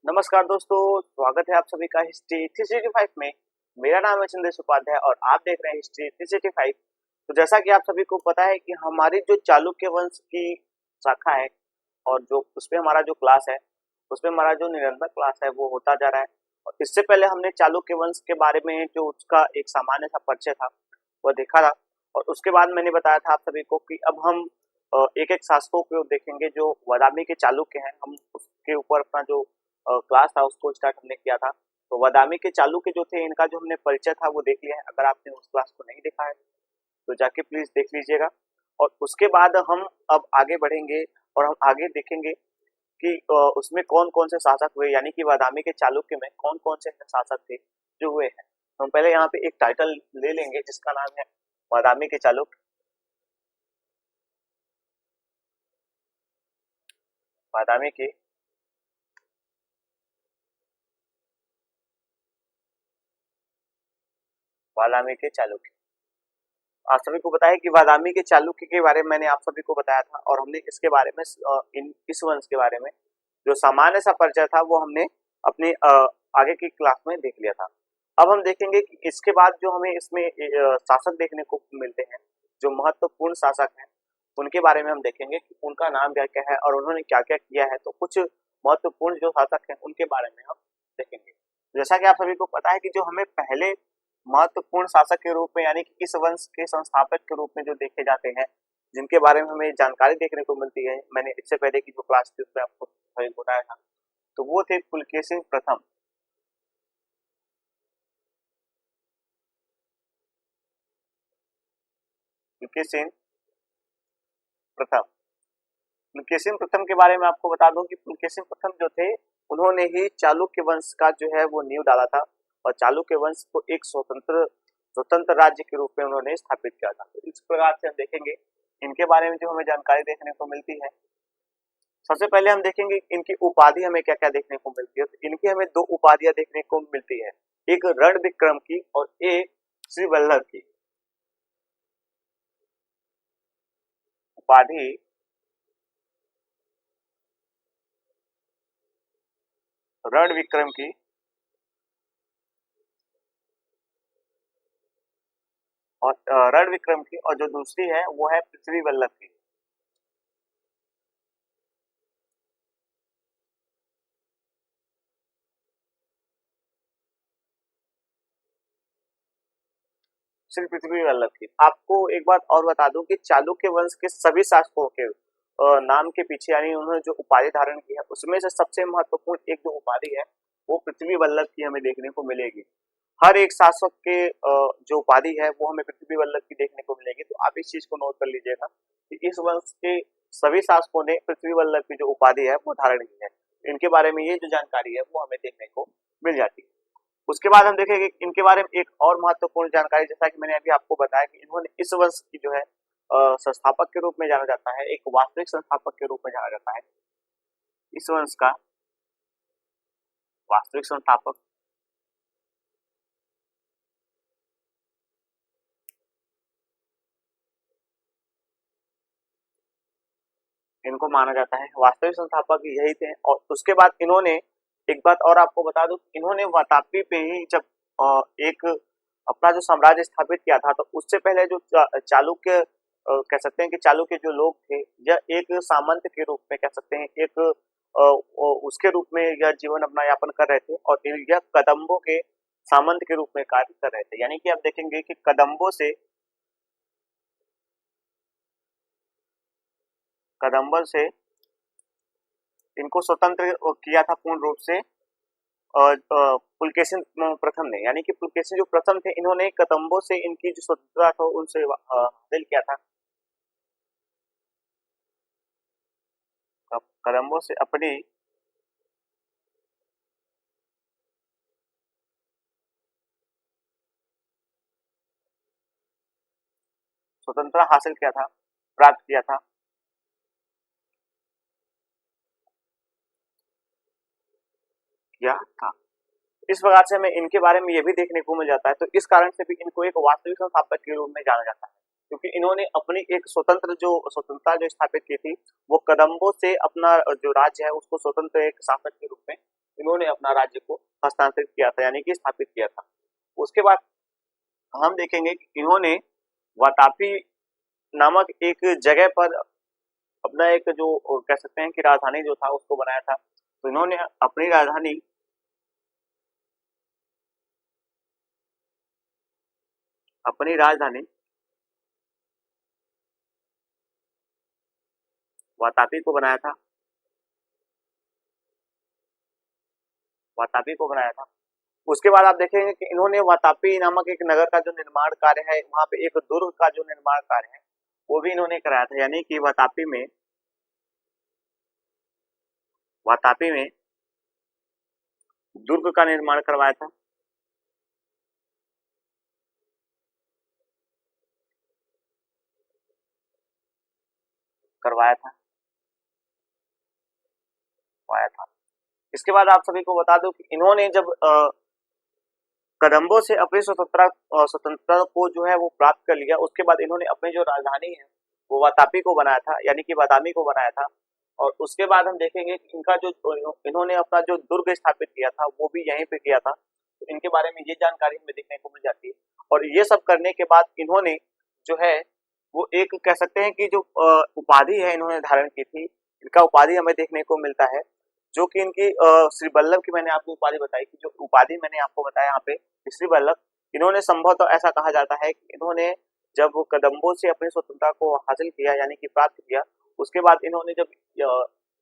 नमस्कार दोस्तों, स्वागत है आप सभी का हिस्ट्री 365 में। मेरा नाम है चंद्रेश उपाध्याय और आप देख रहे हैं हिस्ट्री 365। तो जैसा कि आप सभी को पता है कि हमारी जो चालुक्य वंश की शाखा है और जो उसपे हमारा जो क्लास है, उसपे हमारा जो निरंतर क्लास है वो होता जा रहा है। और इससे पहले हमने चालुक्य वंश के बारे में जो उसका एक सामान्य सा परिचय था वह देखा था। और उसके बाद मैंने बताया था आप सभी को कि अब हम एक एक शासकों को देखेंगे जो बादामी के चालुक्य हैं। हम उसके ऊपर अपना जो क्लास था उसको स्टार्ट हमने किया था। तो बादामी के चालुक्य जो थे इनका जो हमने परिचय था वो देख लिया है। अगर आपने उस क्लास को नहीं देखा है तो जाके प्लीज देख लीजिएगा। और उसके बाद हम अब आगे बढ़ेंगे और हम आगे देखेंगे कि उसमें कौन कौन से शासक हुए, यानी कि बादामी के चालुक्य में कौन कौन से शासक थे जो हुए हैं। तो हम पहले यहाँ पे एक टाइटल ले लेंगे जिसका नाम है बादामी के चालुक्य। बादामी के बादामी के चालुक्य। आप सभी को पता है कि बादामी के चालुक्य के बारे में मैंने आप सभी को बताया था और हमने इसके बारे में इस वंश के बारे में जो सामान्य सा परिचय था वो हमने अपने आगे की क्लास में देख लिया था। अब हम देखेंगे कि इसके बाद जो हमें इसमें शासक देखने को मिलते हैं, जो महत्वपूर्ण शासक हैं उनके बारे में हम देखेंगे कि उनका नाम क्या क्या है और उन्होंने क्या क्या किया है। तो कुछ महत्वपूर्ण जो शासक हैं उनके बारे में हम देखेंगे। जैसा कि आप सभी को पता है कि जो हमें पहले महत्वपूर्ण शासक के रूप में, यानी कि इस वंश के संस्थापक के रूप में जो देखे जाते हैं, जिनके बारे में हमें जानकारी देखने को मिलती है, मैंने इससे पहले की जो क्लास थी उसमें आपको बताया था, तो वो थे पुलकेशिन प्रथम। पुलकेशिन प्रथम। पुलकेशिन प्रथम के बारे में आपको बता दूं कि पुलकेशिन प्रथम जो थे उन्होंने ही चालुक्य वंश का जो है वो नींव डाला था और चालुक्य वंश को एक स्वतंत्र स्वतंत्र राज्य के रूप में उन्होंने स्थापित किया था। तो इस प्रकार से हम देखेंगे इनके बारे में जो हमें जानकारी देखने को मिलती है। सबसे पहले हम देखेंगे इनकी उपाधि हमें क्या क्या देखने को मिलती है। तो इनकी हमें दो उपाधियां देखने को मिलती है, एक रण विक्रम की और एक श्री वल्लभ की। उपाधि रण विक्रम की और रण विक्रम की, और जो दूसरी है वो है पृथ्वी वल्लभ की। श्री पृथ्वी वल्लभ की। आपको एक बात और बता दूं कि चालुक्य वंश के सभी शासकों के नाम के पीछे, यानी उन्होंने जो उपाधि धारण की है उसमें से सबसे महत्वपूर्ण एक जो उपाधि है वो पृथ्वी वल्लभ की हमें देखने को मिलेगी। हर एक शासक के जो उपाधि है वो हमें पृथ्वी वल्लभ की देखने को मिलेगी। तो आप इस चीज को नोट कर लीजिएगा कि इस वंश के सभी शासकों ने पृथ्वी वल्लभ की जो उपाधि है वो धारण की है। इनके बारे में ये जो जानकारी है वो हमें देखने को मिल जाती है। उसके बाद हम देखेंगे इनके बारे में एक और महत्वपूर्ण जानकारी, जैसा कि मैंने अभी आपको बताया कि इन्होंने इस वंश की जो है संस्थापक के रूप में जाना जाता है, एक वास्तविक संस्थापक के रूप में जाना जाता है। इस वंश का वास्तविक संस्थापक इनको माना जाता है, वास्तविक संस्थापक यही थे। और उसके बाद इन्होंने एक बात और आपको बता दूं, इन्होंने वातापी पे ही जब एक अपना जो साम्राज्य स्थापित किया था, तो उससे पहले जो चालुक्य कह सकते हैं कि चालुक्य जो लोग थे यह एक सामंत के रूप में, कह सकते हैं एक उसके रूप में यह जीवन अपना यापन कर रहे थे और यह कदम्बों के सामंत के रूप में कार्य कर रहे थे। यानी कि आप देखेंगे कि कदम्बों से इनको स्वतंत्र किया था पूर्ण रूप से पुलकेशिन प्रथम ने। यानी कि पुलकेशिन जो प्रथम थे इन्होंने कदम्बों से इनकी जो स्वतंत्रता था उनसे हासिल किया था। कदम्बों से अपनी स्वतंत्रता हासिल किया था, प्राप्त किया था। किया था। इस प्रकार से हमें इनके बारे में ये भी देखने को मिल जाता है। तो इस कारण से भी इनको एक वास्तविक संस्थापक के रूप में जाना जाता है, क्योंकि इन्होंने अपनी एक स्वतंत्रता जो स्थापित की थी वो कदम्बों से अपना जो राज्य है उसको स्वतंत्र एक शासक के रूप में इन्होंने अपना राज्य को हस्तांतरित किया था, यानी कि स्थापित किया था। उसके बाद हम देखेंगे कि इन्होंने वातापी नामक एक जगह पर अपना एक जो कह सकते हैं कि राजधानी जो था उसको बनाया था। तो इन्होंने अपनी राजधानी वातापी को बनाया था। वातापी को बनाया था। उसके बाद आप देखेंगे कि इन्होंने वातापी नामक एक नगर का जो निर्माण कार्य है, वहां पे एक दुर्ग का जो निर्माण कार्य है वो भी इन्होंने कराया था, यानी कि वातापी में दुर्ग का निर्माण करवाया था। करवाया था करवाया था। इसके बाद आप सभी को बता दूं कि इन्होंने जब कदम्बों से अपनी स्वतंत्रता को जो है वो प्राप्त कर लिया, उसके बाद इन्होंने अपनी जो राजधानी है वो वातापी को बनाया था, यानी कि बादामी को बनाया था। और उसके बाद हम देखेंगे कि इनका जो इन्होंने अपना जो दुर्ग स्थापित किया था वो भी यहीं पे किया था। तो इनके बारे में ये जानकारी हमें देखने को मिल जाती है। और ये सब करने के बाद इन्होंने जो है वो एक कह सकते हैं कि जो उपाधि है इन्होंने धारण की थी, इनका उपाधि हमें देखने को मिलता है, जो कि इनकी श्री वल्लभ की मैंने आपको उपाधि बताई कि जो उपाधि मैंने आपको बताया यहाँ पे श्री वल्लभ, इन्होंने संभवतः तो ऐसा कहा जाता है कि इन्होंने जब कदम्बों से अपनी स्वतंत्रता को हासिल किया, यानी कि प्राप्त किया, उसके बाद इन्होंने जब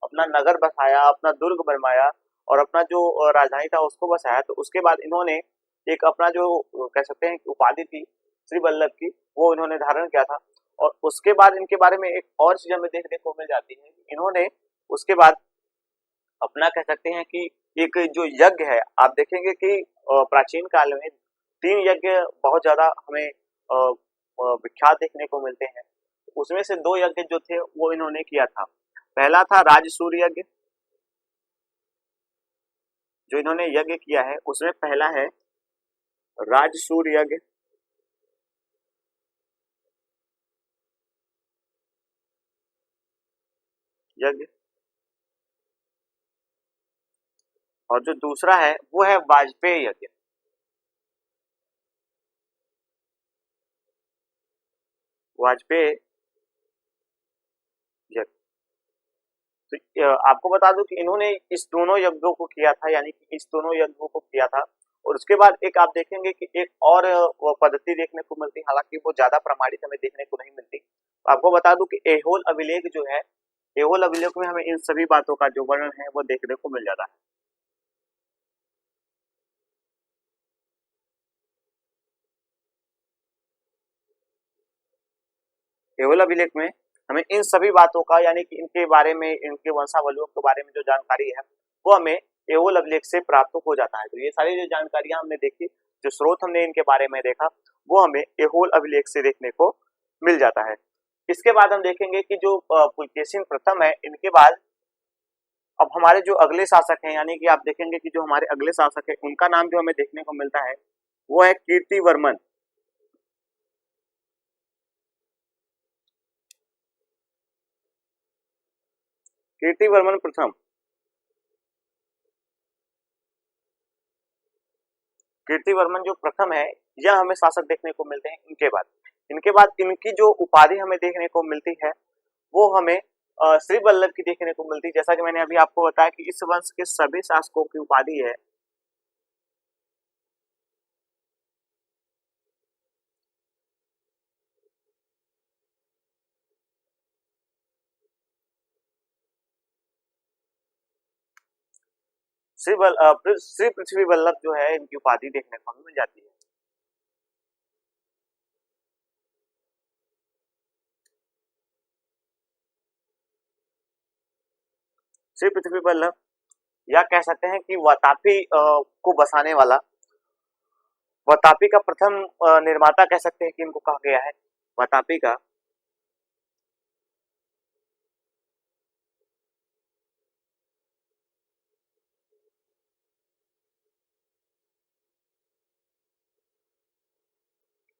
अपना नगर बसाया, अपना दुर्ग बनवाया और अपना जो राजधानी था उसको बसाया, तो उसके बाद इन्होंने एक अपना जो कह सकते हैं उपाधि थी श्री वल्लभ की, वो इन्होंने धारण किया था। और उसके बाद इनके बारे में एक और चीज हमें देखने को मिल जाती है, इन्होंने उसके बाद अपना कह सकते हैं कि एक जो यज्ञ है, आप देखेंगे कि प्राचीन काल में 3 यज्ञ बहुत ज्यादा हमें विख्यात देखने को मिलते हैं। उसमें से 2 यज्ञ जो थे वो इन्होंने किया था। पहला था राजसूय यज्ञ, जो इन्होंने यज्ञ किया है उसमें पहला है राजसूय यज्ञ। और जो दूसरा है वो है वाजपेयी यज्ञ। वाजपेयी यज्ञ। तो आपको बता दूं कि इन्होंने इस दोनों यज्ञों को किया था, यानी कि इस दोनों यज्ञों को किया था। और उसके बाद एक आप देखेंगे कि एक और पद्धति देखने को मिलती है, हालांकि वो ज्यादा प्रमाणित हमें देखने को नहीं मिलती। तो आपको बता दूं कि एहोल अभिलेख जो है, एहोल अभिलेख में हमें इन सभी बातों का जो वर्णन है वो देखने को मिल जाता है। एहोल अभिलेख में हमें इन सभी बातों का, यानी कि इनके बारे में, इनके वंशावलियों के बारे में जो जानकारी है वो हमें एहोल अभिलेख से प्राप्त हो जाता है। तो ये सारी जो जानकारियां हमने देखी, जो स्रोत हमने इनके बारे में देखा, वो हमें एहोल अभिलेख से देखने को मिल जाता है। इसके बाद हम देखेंगे कि जो पुलकेशिन प्रथम है, इनके बाद अब हमारे जो अगले शासक हैं, यानी कि आप देखेंगे कि जो हमारे अगले शासक है उनका नाम जो हमें देखने को मिलता है वो है कीर्तिवर्मन। कीर्तिवर्मन प्रथम। कीर्तिवर्मन जो प्रथम है, यह हमें शासक देखने को मिलते हैं इनके बाद इनकी जो उपाधि हमें देखने को मिलती है वो हमें श्री वल्लभ की देखने को मिलती है। जैसा कि मैंने अभी आपको बताया कि इस वंश के सभी शासकों की उपाधि है श्री पृथ्वी वल्लभ जो है, इनकी उपाधि देखने को हमें मिल जाती है। श्री पृथ्वी वल्लभ, या कह सकते हैं कि वातापी को बसाने वाला, वातापी का प्रथम निर्माता कह सकते हैं कि इनको कहा गया है। वातापी का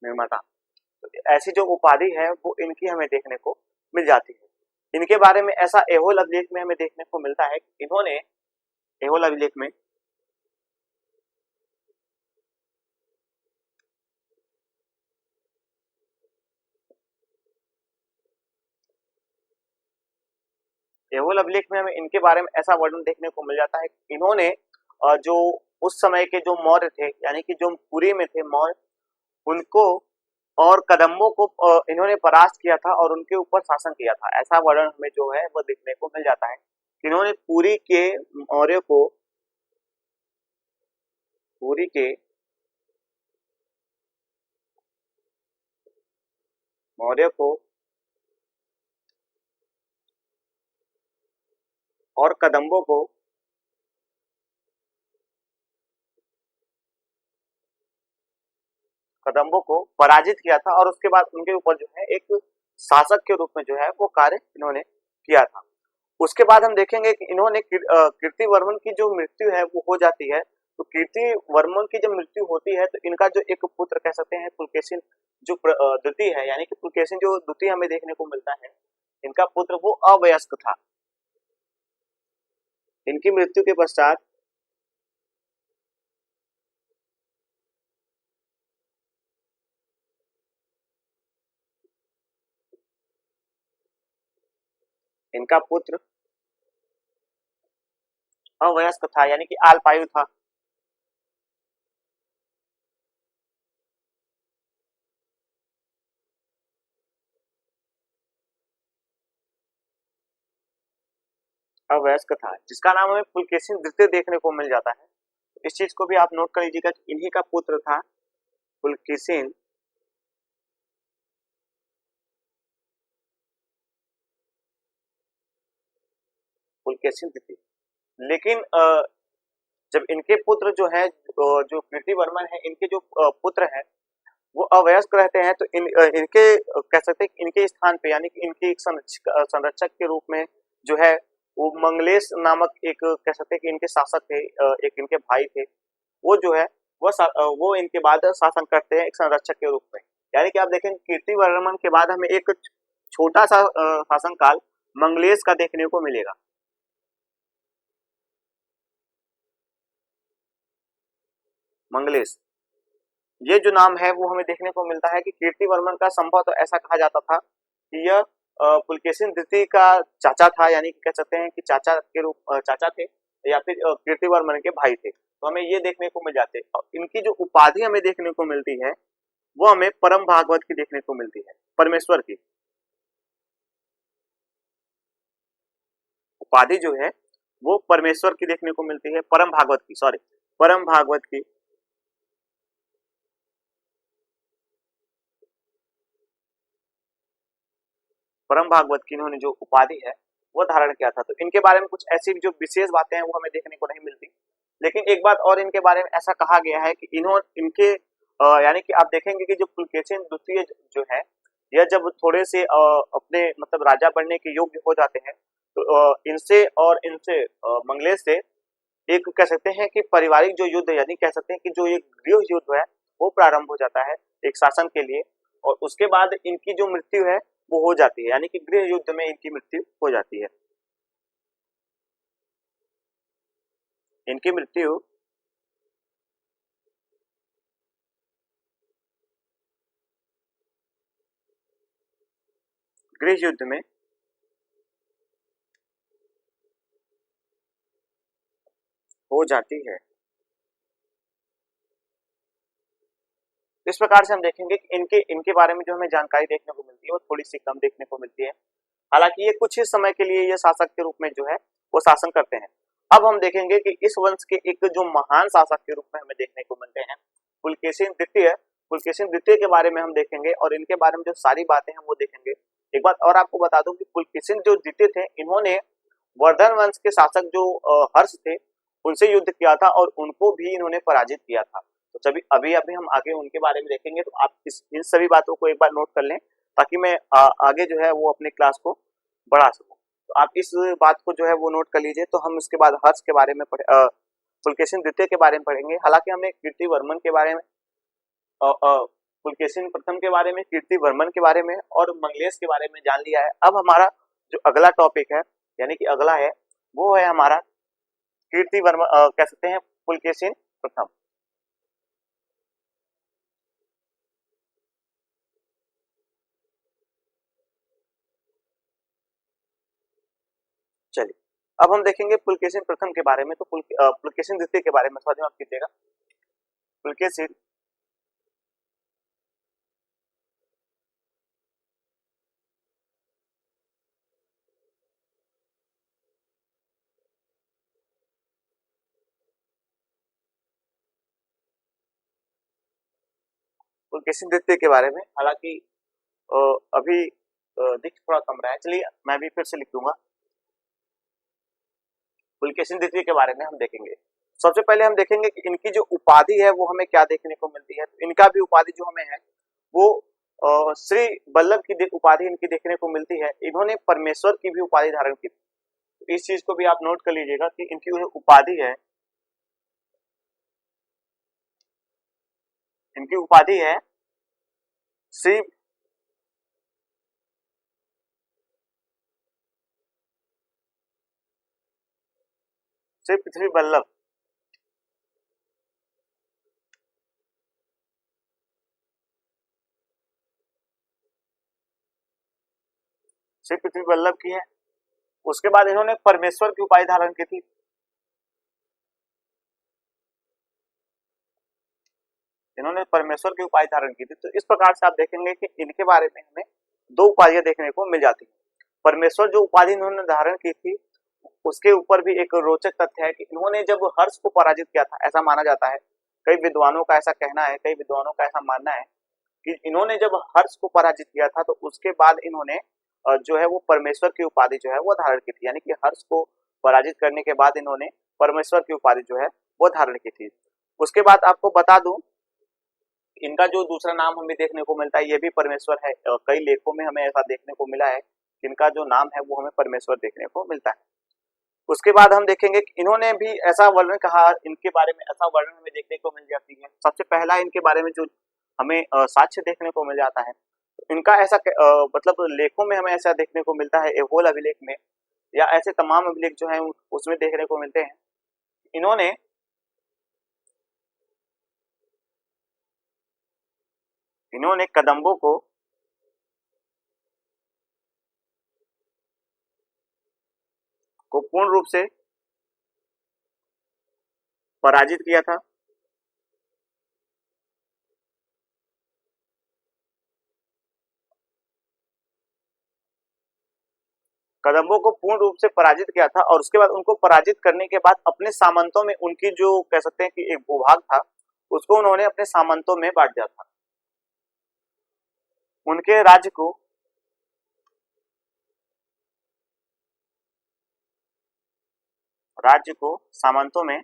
निर्माता, तो ऐसी जो उपाधि है वो इनकी हमें देखने को मिल जाती है। इनके बारे में ऐसा एहोल अभिलेख में हमें देखने को मिलता है कि इन्होंने एहोल अभिलेख में एहोल अभिलेख में हमें इनके बारे में ऐसा वर्णन देखने को मिल जाता है कि इन्होंने जो उस समय के जो मौर्य थे यानी कि जो पुरी में थे मौर्य, उनको और कदम्बों को इन्होंने परास्त किया था और उनके ऊपर शासन किया था। ऐसा वर्णन हमें जो है वो देखने को मिल जाता है कि इन्होंने पुरी के मौर्य को और कदम्बों को पराजित किया था और उसके बाद उनके ऊपर जो है एक शासक के रूप में जो है वो कार्य इन्होंने किया था। उसके बाद हम देखेंगे कि इन्होंने कीर्तिवर्मन की जो मृत्यु है वो हो जाती है। तो कीर्तिवर्मन की जब मृत्यु होती है तो इनका जो एक पुत्र कह सकते हैं पुलकेशिन जो द्वितीय है यानी कि पुलकेशिन जो द्वितीय हमें देखने को मिलता है, इनका पुत्र वो अवयस्क था। इनकी मृत्यु के पश्चात इनका पुत्र अवयस्क था यानी कि अल्पायु था। अवयस्क था जिसका नाम हमें पुलकेशिन द्वितीय देखने को मिल जाता है। इस चीज को भी आप नोट कर लीजिएगा कि इन्हीं का पुत्र था पुलकेशिन पुलकेशिन द्वितीय। लेकिन जब इनके पुत्र जो है जो कीर्तिवर्मन है इनके जो पुत्र है वो अवयस्क रहते हैं तो इनके कह सकते हैं कि इनके स्थान पे यानी कि इनके एक संरक्षक के रूप में जो है वो मंगलेश नामक एक कह सकते हैं कि इनके शासक थे, एक इनके भाई थे। वो जो है वो इनके बाद शासन करते हैं एक संरक्षक के रूप में। यानी कि आप देखें कीर्तिवर्मन के बाद हमें एक छोटा सा शासन काल मंगलेश का देखने को मिलेगा। मंगलेश ये जो नाम है वो हमें देखने को मिलता है कि कीर्तिवर्मन का संभव तो ऐसा कहा जाता था कि यह पुलकेशिन द्वितीय का चाचा था यानी कि कह सकते हैं कि चाचा थे या फिर कीर्तिवर्मन के भाई थे। तो हमें ये देखने को मिल जाते हैं। इनकी जो उपाधि हमें देखने को मिलती है वो हमें परम भागवत की देखने को मिलती है। परमेश्वर की उपाधि जो है वो परमेश्वर की देखने को मिलती है, परम भागवत की परम भागवत की इन्होंने जो उपाधि है वो धारण किया था। तो इनके बारे में कुछ ऐसी जो विशेष बातें हैं वो हमें देखने को नहीं मिलती। लेकिन एक बात और इनके बारे में ऐसा कहा गया है कि इनके यानी कि आप देखेंगे कि जो पुलकेशिन द्वितीय जो है यह जब थोड़े से अपने मतलब राजा बनने के योग्य हो जाते हैं तो इनसे मंगलेश से एक कह सकते हैं कि पारिवारिक जो युद्ध यानी कह सकते हैं कि जो एक गृह युद्ध है वो प्रारंभ हो जाता है एक शासन के लिए। और उसके बाद इनकी जो मृत्यु है वो हो जाती है यानी कि गृह युद्ध में इनकी मृत्यु हो जाती है। इनकी मृत्यु गृह युद्ध में हो जाती है। इस प्रकार से हम देखेंगे कि इनके इनके बारे में जो हमें जानकारी देखने को मिलती है वो थोड़ी सी कम देखने को मिलती है। हालांकि ये कुछ ही समय के लिए ये शासक के रूप में जो है वो शासन करते हैं। अब हम देखेंगे कि इस वंश के एक जो महान शासक के रूप में हमें देखने को मिलते हैं पुलकेशिन द्वितीय। पुलकेशिन द्वितीय के बारे में हम देखेंगे और इनके बारे में जो सारी बातें हैं वो देखेंगे। एक बात और आपको बता दूं कि पुलकेशिन जो द्वितीय थे इन्होंने वर्धन वंश के शासक जो हर्ष थे उनसे युद्ध किया था और उनको भी इन्होंने पराजित किया था। तो सभी अभी अभी हम आगे उनके बारे में देखेंगे तो आप इन सभी बातों को एक बार नोट कर लें ताकि मैं आगे जो है वो अपनी क्लास को बढ़ा सकूं। तो आप इस बात को जो है वो नोट कर लीजिए। तो हम उसके बाद हर्ष के बारे में पुलकेशिन द्वितीय के बारे में पढ़ेंगे। हालांकि हमने कीर्तिवर्मन के बारे में पुलकेशिन प्रथम के बारे में, कीर्तिवर्मन के बारे में और मंगलेश के बारे में जान लिया है। अब हमारा जो अगला टॉपिक है यानी कि अगला है वो है हमारा कीर्तिवर्मन कह सकते हैं पुलकेशिन प्रथम। चलिए अब हम देखेंगे पुलकेशिन प्रथम के बारे में। तो पुलकेशिन द्वितीय के बारे में थोड़ा माफ कीजिएगा। पुलकेशिन पुलकेशिन द्वितीय के बारे में, हालांकि अभी दिख थोड़ा कम रहा है, चलिए मैं भी फिर से लिख दूंगा। पुलकेशिन द्वितीय के बारे में हम देखेंगे। सबसे पहले हम देखेंगे कि इनकी जो उपाधि है वो हमें क्या देखने को मिलती है। तो इनका भी उपाधि जो हमें है वो श्री वल्लभ की उपाधि इनकी देखने को मिलती है। इन्होंने परमेश्वर की भी उपाधि धारण की। तो इस चीज को भी आप नोट कर लीजिएगा कि इनकी जो उपाधि है, इनकी उपाधि है श्री पृथ्वी वल्लभ। श्री पृथ्वी वल्लभ की है। उसके बाद इन्होंने परमेश्वर की उपाधि धारण की थी। इन्होंने परमेश्वर की उपाधि धारण की थी। तो इस प्रकार से आप देखेंगे कि इनके बारे में हमें दो उपाधियां देखने को मिल जाती है। परमेश्वर जो उपाधि इन्होंने धारण की थी उसके ऊपर भी एक रोचक तथ्य है कि इन्होंने जब हर्ष को पराजित किया था, ऐसा माना जाता है, कई विद्वानों का ऐसा कहना है, कई विद्वानों का ऐसा मानना है कि इन्होंने जब हर्ष को पराजित किया था तो उसके बाद इन्होंने जो है वो परमेश्वर की उपाधि जो है वो धारण की थी। यानी कि हर्ष को पराजित करने के बाद इन्होंने परमेश्वर की उपाधि जो है वो धारण की थी। उसके बाद आपको बता दूं, इनका जो दूसरा नाम हमें देखने को मिलता है ये भी परमेश्वर है। कई लेखों में हमें ऐसा देखने को मिला है कि इनका जो नाम है वो हमें परमेश्वर देखने को मिलता है। उसके बाद हम देखेंगे कि इन्होंने भी ऐसा वर्णन कहा, इनके बारे में ऐसा वर्णन हमें देखने को मिल जाती है। सबसे पहला इनके बारे में जो हमें साक्ष्य देखने को मिल जाता है, इनका ऐसा मतलब लेखों में हमें ऐसा देखने को मिलता है, एहोल अभिलेख में या ऐसे तमाम अभिलेख जो है उसमें देखने को मिलते हैं। इन्होंने कदम्बों को पूर्ण रूप से पराजित किया था। कदम्बों को पूर्ण रूप से पराजित किया था और उसके बाद उनको पराजित करने के बाद अपने सामंतों में उनकी जो कह सकते हैं कि एक भूभाग था उसको उन्होंने अपने सामंतों में बांट दिया था। उनके राज्य को सामंतों में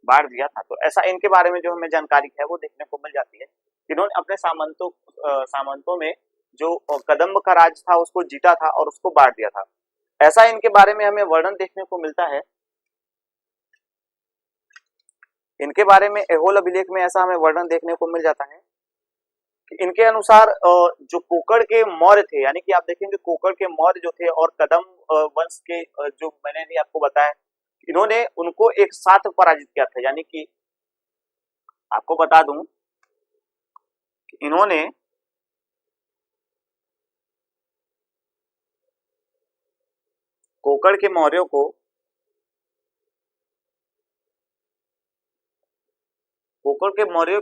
बांट दिया था। तो ऐसा इनके बारे में जो हमें जानकारी है वो देखने को मिल जाती है। इन्होंने अपने सामंतों में जो कदम्ब का राज था उसको जीता था और उसको बांट दिया था। ऐसा इनके बारे में हमें वर्णन देखने को मिलता है। इनके बारे में एहोल अभिलेख में ऐसा हमें वर्णन देखने को मिल जाता है कि इनके अनुसार जो कोकड़ के मौर्य थे, यानी कि आप देखेंगे कोकड़ के मौर्य जो थे और कदम वंश के जो मैंने भी आपको बताया, इन्होंने उनको एक साथ पराजित किया था। यानी कि आपको बता दूं कि इन्होंने कोकड़ के मौर्यों को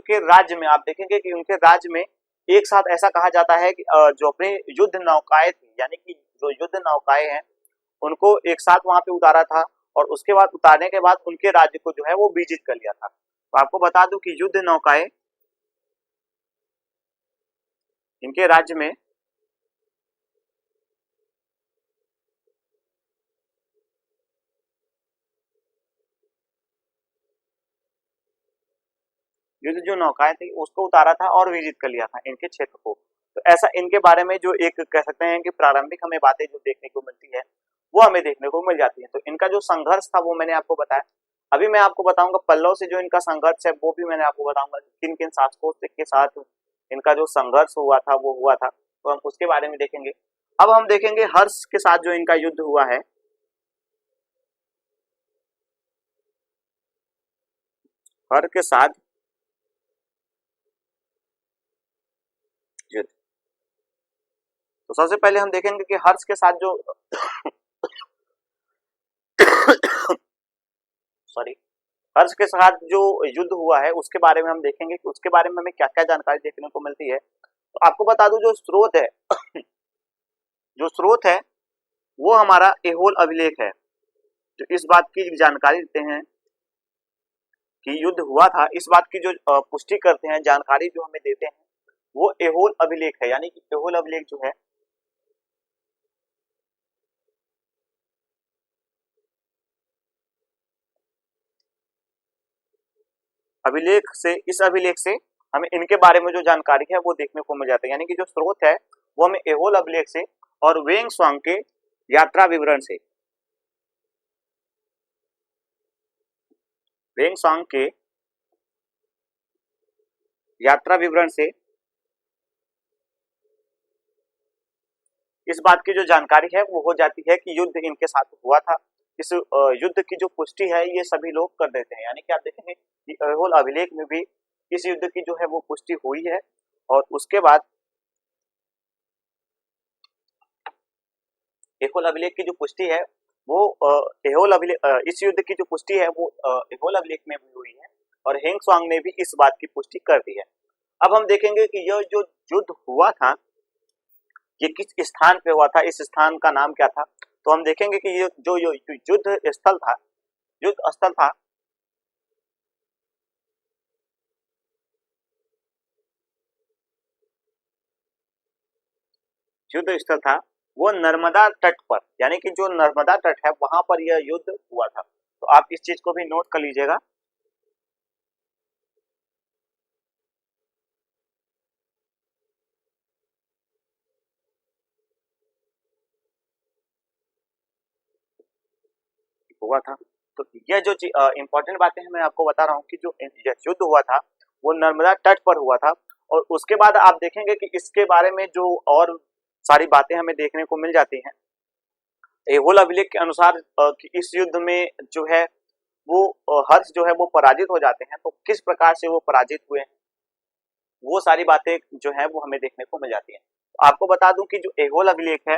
के राज्य में आप देखेंगे कि उनके राज्य में एक साथ ऐसा कहा जाता है कि जो अपने युद्ध नौकाएं थी, यानी कि जो युद्ध नौकाएं हैं उनको एक साथ वहां पे उतारा था और उसके बाद उतारने के बाद उनके राज्य को जो है वो विजित कर लिया था। तो आपको बता दूं कि युद्ध नौकाएं इनके राज्य में युद्ध जो नौकाएं थी उसको उतारा था और विजित कर लिया था इनके क्षेत्र को। तो ऐसा इनके बारे में जो एक कह सकते हैं कि प्रारंभिक हमें बातें जो देखने को मिलती है वो हमें देखने को मिल जाती है। तो इनका जो संघर्ष था वो मैंने आपको बताया। अभी मैं आपको बताऊंगा पल्लव से जो इनका संघर्ष है वो भी मैंने आपको बताऊंगा किन किन शासकों के साथ इनका जो संघर्ष हुआ था वो हुआ था, तो हम उसके बारे में देखेंगे। अब हम देखेंगे हर्ष के साथ जो इनका युद्ध हुआ है। हर के साथ युद्ध। तो सबसे पहले हम देखेंगे कि हर्ष के साथ जो सॉरी हर्ष के साथ जो युद्ध हुआ है उसके बारे में हम देखेंगे कि उसके बारे में हमें क्या क्या जानकारी देखने को मिलती है। तो आपको बता दूं जो स्रोत है जो स्रोत है वो हमारा एहोल अभिलेख है, जो इस बात की जानकारी देते हैं कि युद्ध हुआ था, इस बात की जो पुष्टि करते हैं, जानकारी जो हमें देते हैं वो एहोल अभिलेख है। यानी कि एहोल अभिलेख जो है इस अभिलेख से हमें इनके बारे में जो जानकारी है वो देखने को मिल जाता है। यानी कि जो स्रोत है वो हमें एहोल अभिलेख से और वेंग स्वांग के यात्रा विवरण से, वेंग स्वांग के यात्रा विवरण से इस बात की जो जानकारी है वो हो जाती है कि युद्ध इनके साथ हुआ था। इस युद्ध की जो पुष्टि है ये सभी लोग कर देते हैं। यानी कि आप देखेंगे कि एहोल अभिलेख में भी इस युद्ध की जो है वो पुष्टि हुई है। और उसके बाद एहोल अभिलेख की जो पुष्टि है वो इस युद्ध की जो पुष्टि है वो एहोल अभिलेख में भी हुई है और हेंग स्वांग ने भी इस बात की पुष्टि कर दी है। अब हम देखेंगे कि यह जो युद्ध हुआ था ये किस स्थान पे हुआ था, इस स्थान का नाम क्या था। तो हम देखेंगे कि ये जो युद्ध स्थल था, युद्ध स्थल था युद्ध स्थल था वो नर्मदा तट पर, यानी कि जो नर्मदा तट है वहां पर यह युद्ध हुआ था। तो आप इस चीज को भी नोट कर लीजिएगा। हुआ था। तो यह जो इंपॉर्टेंट बातें हैं मैं आपको बता रहा हूँ कि जो यह युद्ध हुआ था वो नर्मदा तट पर हुआ था। और उसके बाद आप देखेंगे कि इसके बारे में जो और सारी बातें हमें देखने को मिल जाती हैं। एहोल अभिलेख के अनुसार कि इस युद्ध में जो है वो हर्ष जो है वो पराजित हो जाते हैं। तो किस प्रकार से वो पराजित हुए हैं वो सारी बातें जो है वो हमें देखने को मिल जाती हैं। तो आपको बता दूं कि जो एहोल अभिलेख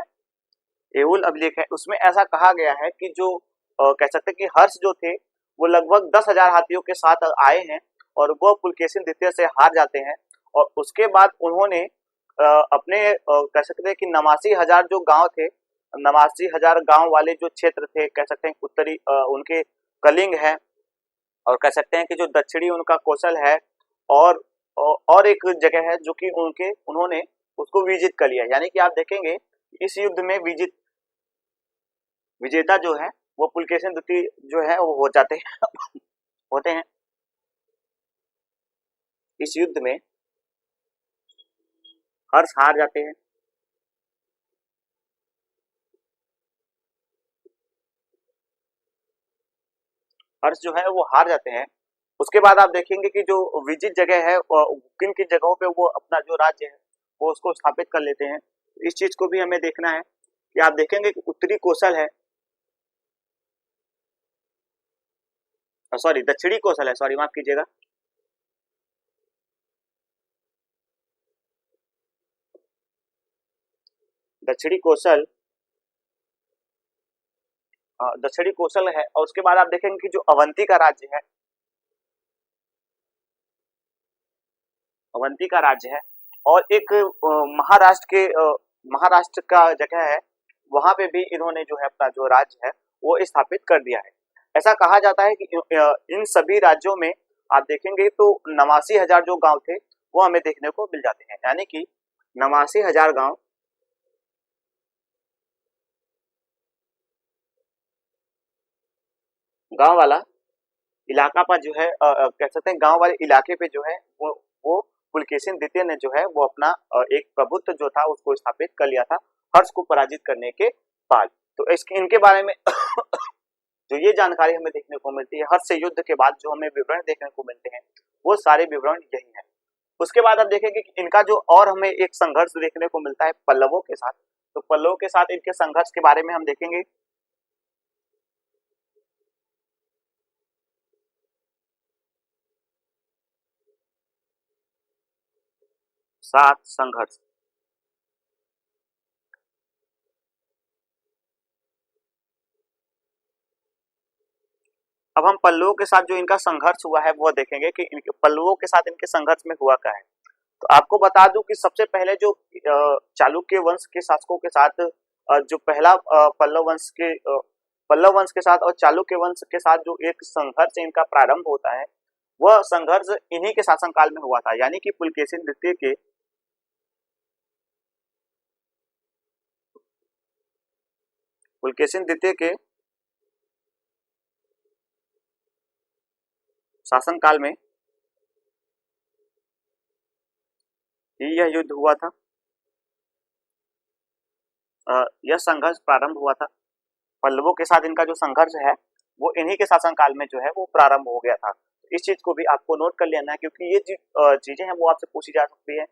है उसमें ऐसा कहा गया है कि जो कह सकते हैं कि हर्ष जो थे वो लगभग 10,000 हाथियों के साथ आए हैं और वो पुलकेशिन द्वितीय से हार जाते हैं। और उसके बाद उन्होंने अपने कह सकते हैं कि 89,000 जो गांव थे, 89,000 गांव वाले जो क्षेत्र थे, कह सकते हैं उत्तरी उनके कलिंग है और कह सकते हैं कि जो दक्षिणी उनका कौशल है और और एक जगह है जो कि उन्होंने उसको विजित कर लिया। यानी कि आप देखेंगे इस युद्ध में विजेता जो है वो पुलकेशिन द्वितीय जो है वो हो जाते हैं होते हैं। इस युद्ध में हर्ष हार जाते हैं। हर्ष जो है वो हार जाते हैं। उसके बाद आप देखेंगे कि जो विजित जगह है किन किन जगहों पे वो अपना जो राज्य है वो उसको स्थापित कर लेते हैं। इस चीज को भी हमें देखना है कि आप देखेंगे कि उत्तरी कौशल है, सॉरी दक्षिणी कौशल है, सॉरी माफ कीजिएगा, दक्षिणी कौशल दक्षिणी कौशल है। और उसके बाद आप देखेंगे कि जो अवंती का राज्य है, अवंती का राज्य है और एक महाराष्ट्र का जगह है, वहां पे भी इन्होंने जो है अपना जो राज्य है वो स्थापित कर दिया है। ऐसा कहा जाता है कि इन सभी राज्यों में आप देखेंगे तो 89,000 जो गांव थे वो हमें देखने को मिल जाते हैं। यानी कि 89,000 गांव वाला इलाका पर जो है कह सकते हैं गांव वाले इलाके पे जो है वो पुलकेशिन द्वितीय ने जो है वो अपना एक प्रभुत्व जो था उसको स्थापित कर लिया था हर्ष को पराजित करने के बाद। तो इसके इनके बारे में जो ये जानकारी हमें देखने को मिलती है हर्ष से युद्ध के बाद जो हमें विवरण देखने को मिलते हैं वो सारे विवरण यही है। उसके बाद आप देखेंगे कि इनका जो और हमें एक संघर्ष देखने को मिलता है पल्लवों के साथ। तो पल्लवों के साथ इनके संघर्ष के बारे में हम देखेंगे। साथ संघर्ष। अब हम पल्लवों के साथ जो इनका संघर्ष हुआ है वो देखेंगे कि पल्लवों के साथ इनके संघर्ष में हुआ क्या है। तो आपको बता दूं कि सबसे पहले जो चालुक्य वंश के शासकों के साथ जो पहला पल्लव वंश के साथ और चालुक्य वंश के साथ जो एक संघर्ष इनका प्रारंभ होता है, वह संघर्ष इन्हीं के शासनकाल में हुआ था, यानी कि पुलकेशिन द्वितीय के शासनकाल में ही यह युद्ध हुआ था। यह संघर्ष प्रारंभ हुआ था। पल्लवों के साथ इनका जो संघर्ष है वो इन्हीं के शासनकाल में जो है वो प्रारंभ हो गया था। इस चीज को भी आपको नोट कर लेना है, क्योंकि ये चीजें हैं वो आपसे पूछी जा सकती है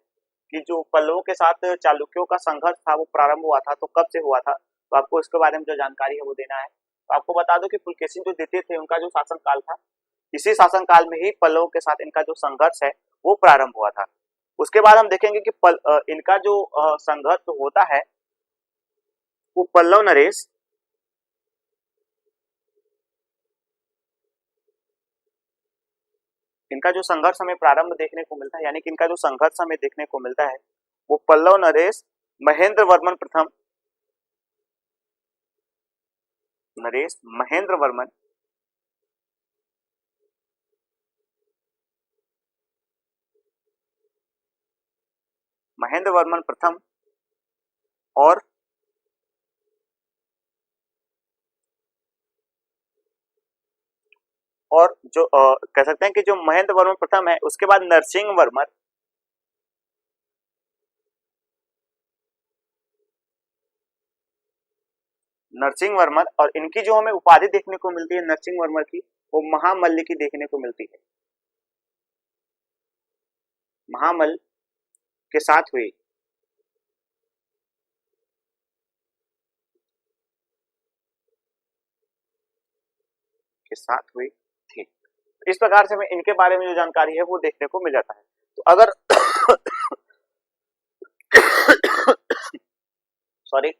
कि जो पल्लवों के साथ चालुक्यों का संघर्ष था वो प्रारंभ हुआ था तो कब से हुआ था, तो आपको इसके बारे में जो जानकारी है वो देना है। तो आपको बता दो कि पुलकेशिन जो द्वितीय थे उनका जो शासनकाल था, इसी शासनकाल में ही पल्लवों के साथ इनका जो संघर्ष है वो प्रारंभ हुआ था। उसके बाद हम देखेंगे कि इनका जो संघर्ष होता है वो पल्लव नरेश इनका जो संघर्ष हमें प्रारंभ देखने को मिलता है, यानी कि इनका जो संघर्ष हमें देखने को मिलता है वो पल्लव नरेश महेंद्र वर्मन प्रथम नरेश महेंद्र वर्मन प्रथम और जो कह सकते हैं कि जो महेंद्र वर्मन प्रथम है उसके बाद नरसिंह वर्मन और इनकी जो हमें उपाधि देखने को मिलती है नरसिंह वर्मन की, वो महामल्ल की देखने को मिलती है। महामल्ल के साथ हुई थी। इस प्रकार से हमें इनके बारे में जो जानकारी है वो देखने को मिल जाता है। तो अगर सॉरी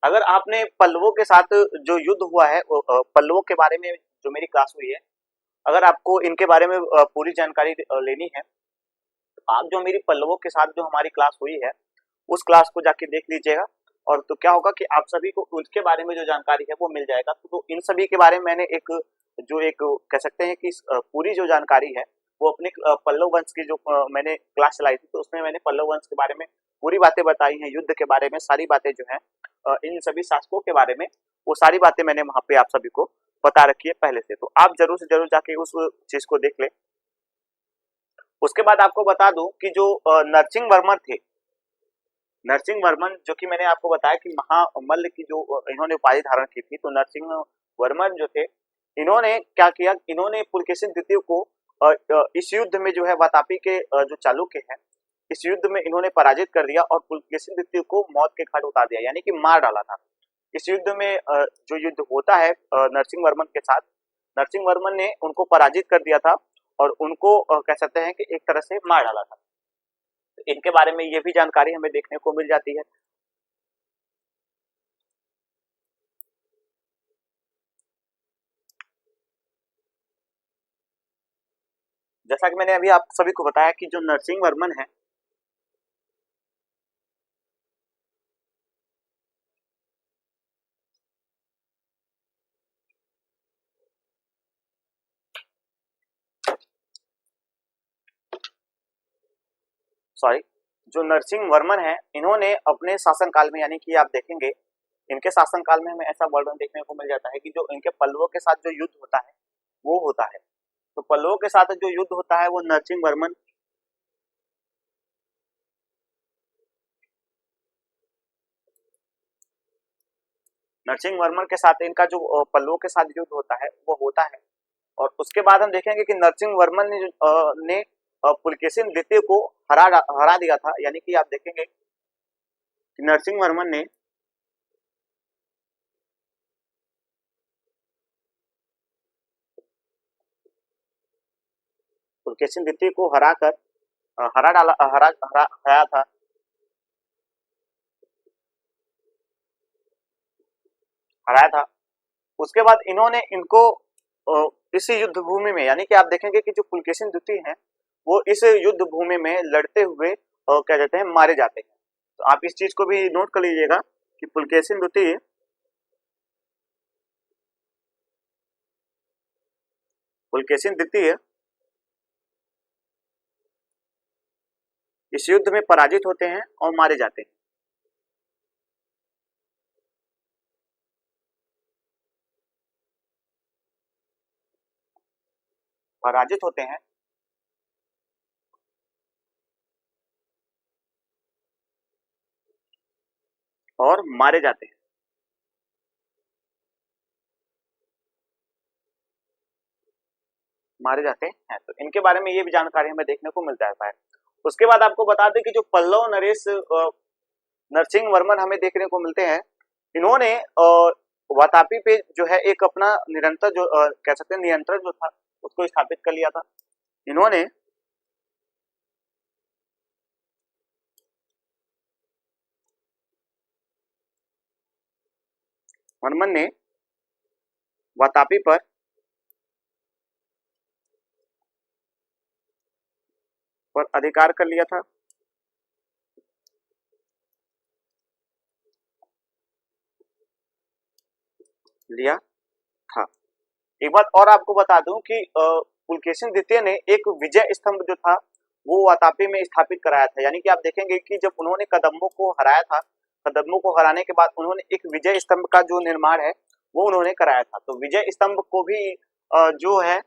अगर आपने पल्लवों के साथ जो युद्ध हुआ है पल्लवों के बारे में जो मेरी क्लास हुई है, अगर आपको इनके बारे में पूरी जानकारी लेनी है तो आप जो मेरी पल्लवों के साथ जो हमारी क्लास हुई है उस क्लास को जाके देख लीजिएगा। और तो क्या होगा कि आप सभी को उसके बारे में जो जानकारी है वो मिल जाएगा। तो इन सभी के बारे में मैंने एक कह सकते हैं कि पूरी जो जानकारी है वो अपने पल्लव वंश की जो मैंने क्लास चलाई थी तो उसमें मैंने पल्लव वंश के बारे में पूरी बातें बताई हैं, युद्ध के बारे में सारी बातें जो है इन सभी शासकों के बारे में वो सारी बातें मैंने वहां पे आप सभी को बता रखी है पहले से। तो आप जरूर से जरूर जाके उस चीज को देख ले। उसके बाद आपको बता दूं कि जो नरसिंह वर्मन थे, नरसिंह वर्मन जो कि मैंने आपको बताया कि महामल्ल की जो इन्होंने उपाधि धारण की थी, तो नरसिंह वर्मन जो थे इन्होंने क्या किया, इन्होंने पुलकेशिन द्वितीय को इस युद्ध में जो है वातापी के जो चालुक्य है इस युद्ध में इन्होंने पराजित कर दिया और पुलकेशिन द्वितीय को मौत के घाट उतार दिया, यानी कि मार डाला था। इस युद्ध में जो युद्ध होता है नरसिंह वर्मन के साथ, नरसिंह वर्मन ने उनको पराजित कर दिया था और उनको कह सकते हैं कि एक तरह से मार डाला था। इनके बारे में ये भी जानकारी हमें देखने को मिल जाती है। जैसा कि मैंने अभी आप सभी को बताया कि जो नरसिंह वर्मन है जो नरसिंह वर्मन है इन्होंने अपने शासनकाल में, यानी कि आप देखेंगे इनके शासनकाल में हमें ऐसा वर्णन देखने को मिल जाता है कि जो इनके पल्लवों के साथ जो युद्ध होता है वो होता है, तो पल्लवों के साथ जो युद्ध होता है वो नरसिंह वर्मन के साथ इनका जो पल्लवों के साथ युद्ध होता है वो होता है। और उसके बाद हम देखेंगे कि नरसिंह वर्मन ने पुलकेशिन द्वितीय को हरा दिया था, यानी कि आप देखेंगे कि नरसिंह वर्मन ने पुलकेशिन द्वितीय को हराकर हरा डाला हरा हरा हराया था। हराया था। उसके बाद इन्होंने इनको इस युद्ध भूमि में, यानी कि आप देखेंगे कि जो पुलकेशिन द्वितीय हैं वो इस युद्ध भूमि में लड़ते हुए क्या कहते हैं मारे जाते हैं। तो आप इस चीज को भी नोट कर लीजिएगा कि पुलकेशिन द्वितीय इस युद्ध में पराजित होते हैं और मारे जाते हैं। पराजित होते हैं और मारे जाते हैं। मारे जाते हैं, तो इनके बारे में ये भी जानकारी हमें देखने को मिल जाता है। उसके बाद आपको बता दें कि जो पल्लव नरेश नरसिंह वर्मन हमें देखने को मिलते हैं, इन्होंने वातापी पे जो है एक अपना निरंतर जो कह सकते हैं नियंत्रण जो था उसको स्थापित कर लिया था। इन्होंने वर्मन ने वातापी पर अधिकार कर लिया था। लिया था। एक बात और आपको बता दूं कि पुलकेशिन द्वितीय ने एक विजय स्तंभ जो था वो वातापी में स्थापित कराया था। यानी कि आप देखेंगे कि जब उन्होंने कदम्बों को हराया था, कदम्बों को हराने के बाद उन्होंने एक विजय स्तंभ का जो निर्माण है वो उन्होंने कराया था। तो विजय स्तंभ को भी जो है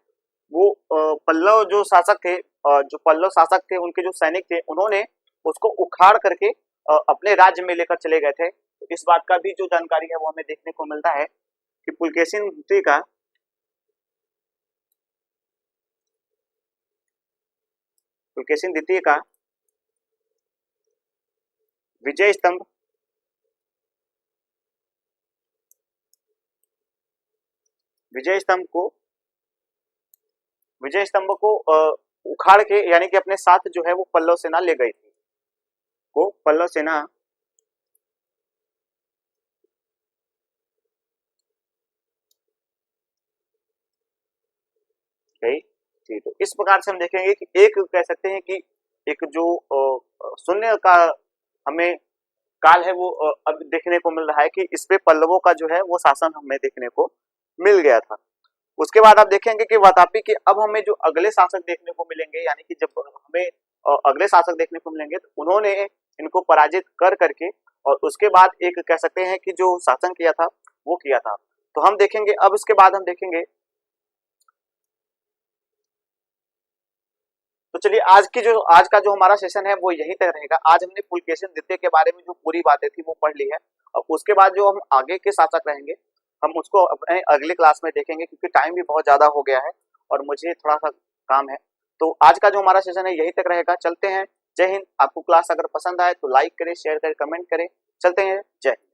वो पल्लव जो शासक थे, जो पल्लव शासक थे उनके जो सैनिक थे उन्होंने उसको उखाड़ करके अपने राज्य में लेकर चले गए थे। तो इस बात का भी जो जानकारी है वो हमें देखने को मिलता है कि पुलकेशिन द्वितीय का विजय स्तंभ विजय स्तंभ को उखाड़ के, यानी कि अपने साथ जो है वो पल्लव सेना ले गई थी, को पल्लव सेना गई थी। तो इस प्रकार से हम देखेंगे कि एक कह सकते हैं कि एक जो शून्य का हमें काल है वो अब देखने को मिल रहा है कि इस पे पल्लवों का जो है वो शासन हमें देखने को मिल गया था। उसके बाद आप देखेंगे कि वातापी के अब हमें जो अगले शासक देखने को मिलेंगे, यानी कि जब हमें अगले शासक देखने को मिलेंगे तो उन्होंने इनको पराजित कर करके और उसके बाद एक कह सकते हैं कि जो शासन किया था वो किया था। तो हम देखेंगे अब इसके बाद हम देखेंगे। तो चलिए आज का जो हमारा सेशन है वो यहीं तक रहेगा। आज हमने पुलकेशिन द्वितीय के बारे में जो पूरी बातें थी वो पढ़ ली है। और उसके बाद जो हम आगे के शासक रहेंगे हम उसको अपने अगले क्लास में देखेंगे, क्योंकि टाइम भी बहुत ज्यादा हो गया है और मुझे थोड़ा सा काम है। तो आज का जो हमारा सेशन है यहीं तक रहेगा। चलते हैं। जय हिंद। आपको क्लास अगर पसंद आए तो लाइक करें, शेयर करें, कमेंट करें। चलते हैं। जय हिंद।